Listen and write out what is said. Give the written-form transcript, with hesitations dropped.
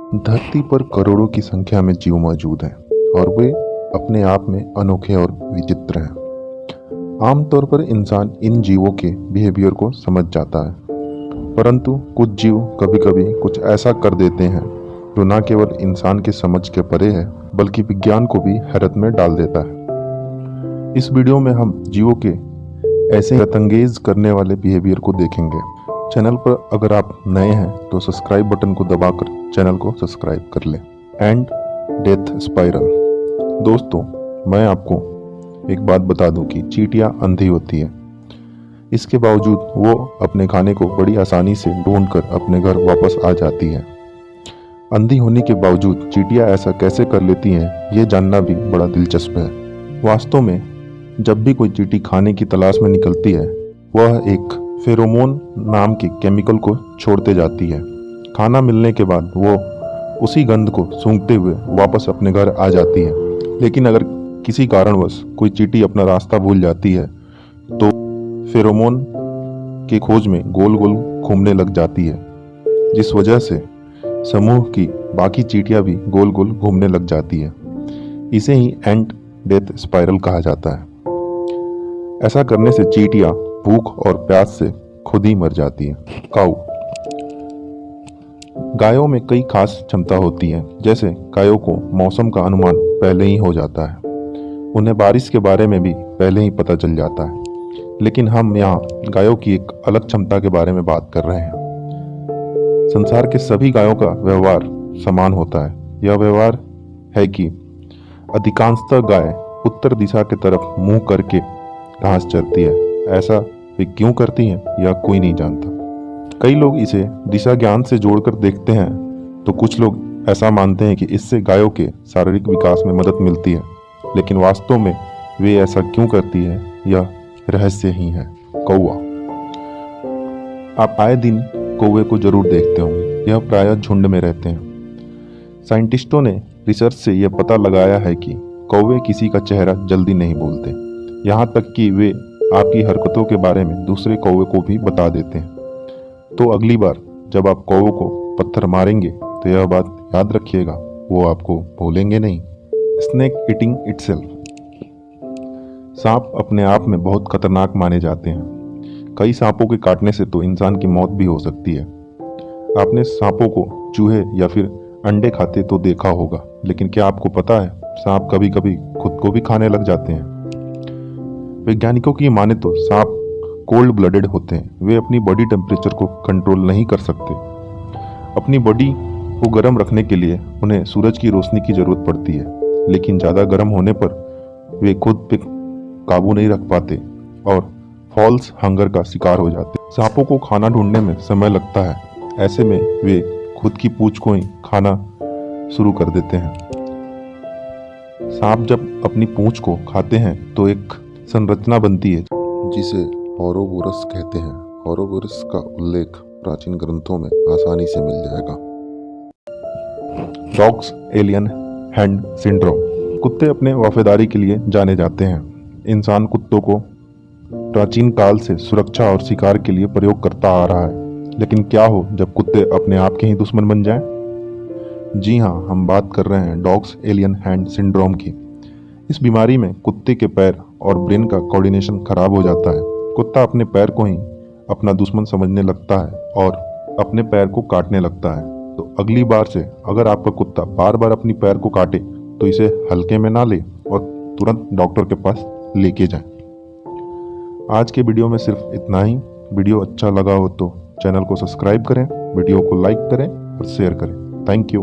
धरती पर करोड़ों की संख्या में जीव मौजूद हैं और वे अपने आप में अनोखे और विचित्र हैं। आमतौर पर इंसान इन जीवों के बिहेवियर को समझ जाता है, परंतु कुछ जीव कभी कभी कुछ ऐसा कर देते हैं जो न केवल इंसान के समझ के परे है बल्कि विज्ञान को भी हैरत में डाल देता है। इस वीडियो में हम जीवों के ऐसे हैरतअंगेज करने वाले बिहेवियर को देखेंगे। चैनल पर अगर आप नए हैं तो सब्सक्राइब बटन को दबाकर चैनल को सब्सक्राइब कर लें। And death spiral. दोस्तों, मैं आपको एक बात बता दूं कि चींटियां अंधी होती है, इसके बावजूद वो अपने खाने को बड़ी आसानी से ढूंढकर अपने घर वापस आ जाती है। अंधी होने के बावजूद चींटियां ऐसा कैसे कर लेती हैं, ये जानना भी बड़ा दिलचस्प है। वास्तव में जब भी कोई चींटी खाने की तलाश में निकलती है, वह एक फेरोमोन नाम के केमिकल को छोड़ते जाती है। खाना मिलने के बाद वो उसी गंध को सूंघते हुए वापस अपने घर आ जाती है। लेकिन अगर किसी कारणवश कोई चींटी अपना रास्ता भूल जाती है तो फेरोमोन के खोज में गोल गोल घूमने लग जाती है, जिस वजह से समूह की बाकी चींटियां भी गोल गोल घूमने लग जाती है। इसे ही एंड डेथ स्पाइरल कहा जाता है। ऐसा करने से चींटियां भूख और प्यास से खुद ही मर जाती है। काऊ। गायों में कई खास क्षमता होती है, जैसे गायों को मौसम का अनुमान पहले ही हो जाता है, उन्हें बारिश के बारे में भी पहले ही पता चल जाता है। लेकिन हम यहाँ गायों की एक अलग क्षमता के बारे में बात कर रहे हैं। संसार के सभी गायों का व्यवहार समान होता है। यह व्यवहार है कि अधिकांशतः गाय उत्तर दिशा की तरफ मुंह करके घास चरती है। ऐसा वे क्यों करती हैं यह कोई नहीं जानता। कई लोग इसे दिशा ज्ञान से जोड़कर देखते हैं, तो कुछ लोग ऐसा मानते हैं कि इससे गायों के शारीरिक विकास में मदद मिलती है। लेकिन वास्तव में वे ऐसा क्यों करती है यह रहस्य ही है। कौवा। आप आए दिन कौवे को जरूर देखते होंगे। यह प्रायः झुंड में रहते हैं। साइंटिस्टों ने रिसर्च से यह पता लगाया है कि कौवे किसी का चेहरा जल्दी नहीं भूलते, यहाँ तक कि वे आपकी हरकतों के बारे में दूसरे कौवे को भी बता देते हैं। तो अगली बार जब आप कौवे को पत्थर मारेंगे तो यह बात याद रखिएगा, वो आपको भूलेंगे नहीं। Snake eating itself. सांप अपने आप में बहुत खतरनाक माने जाते हैं। कई सांपों के काटने से तो इंसान की मौत भी हो सकती है। आपने सांपों को चूहे या फिर अंडे खाते तो देखा होगा, लेकिन क्या आपको पता है सांप कभी कभी खुद को भी खाने लग जाते हैं। वैज्ञानिकों की माने तो सांप कोल्ड ब्लडेड होते हैं। वे अपनी बॉडी टेम्परेचर को कंट्रोल नहीं कर सकते। अपनी बॉडी को गर्म रखने के लिए उन्हें सूरज की रोशनी की जरूरत पड़ती है, लेकिन ज़्यादा गर्म होने पर वे खुद पे काबू नहीं रख पाते और फॉल्स हंगर का शिकार हो जाते। सांपों को खाना ढूंढने में समय लगता है। ऐसे में वे खुद की पूंछ को ही खाना शुरू कर देते हैं। सांप जब अपनी पूंछ को खाते हैं तो एक संरचना बनती है जिसे ओरोबोरस कहते हैं। ओरोबोरस का उल्लेख प्राचीन ग्रंथों में आसानी से मिल जाएगा। Dogs alien hand syndrome. कुत्ते अपने वफादारी के लिए जाने जाते हैं। इंसान कुत्तों को प्राचीन काल से सुरक्षा और शिकार के लिए प्रयोग करता आ रहा है। लेकिन क्या हो जब कुत्ते अपने आप के ही दुश्मन बन जाएं? जी हाँ, हम बात कर रहे हैं डॉग्स एलियन हैंड सिंड्रोम की। इस बीमारी में कुत्ते के पैर और ब्रेन का कोऑर्डिनेशन खराब हो जाता है। कुत्ता अपने पैर को ही अपना दुश्मन समझने लगता है और अपने पैर को काटने लगता है। तो अगली बार से अगर आपका कुत्ता बार बार अपनी पैर को काटे तो इसे हल्के में ना ले और तुरंत डॉक्टर के पास लेके जाएं। आज के वीडियो में सिर्फ इतना ही। वीडियो अच्छा लगा हो तो चैनल को सब्सक्राइब करें, वीडियो को लाइक करें और शेयर करें। Thank you.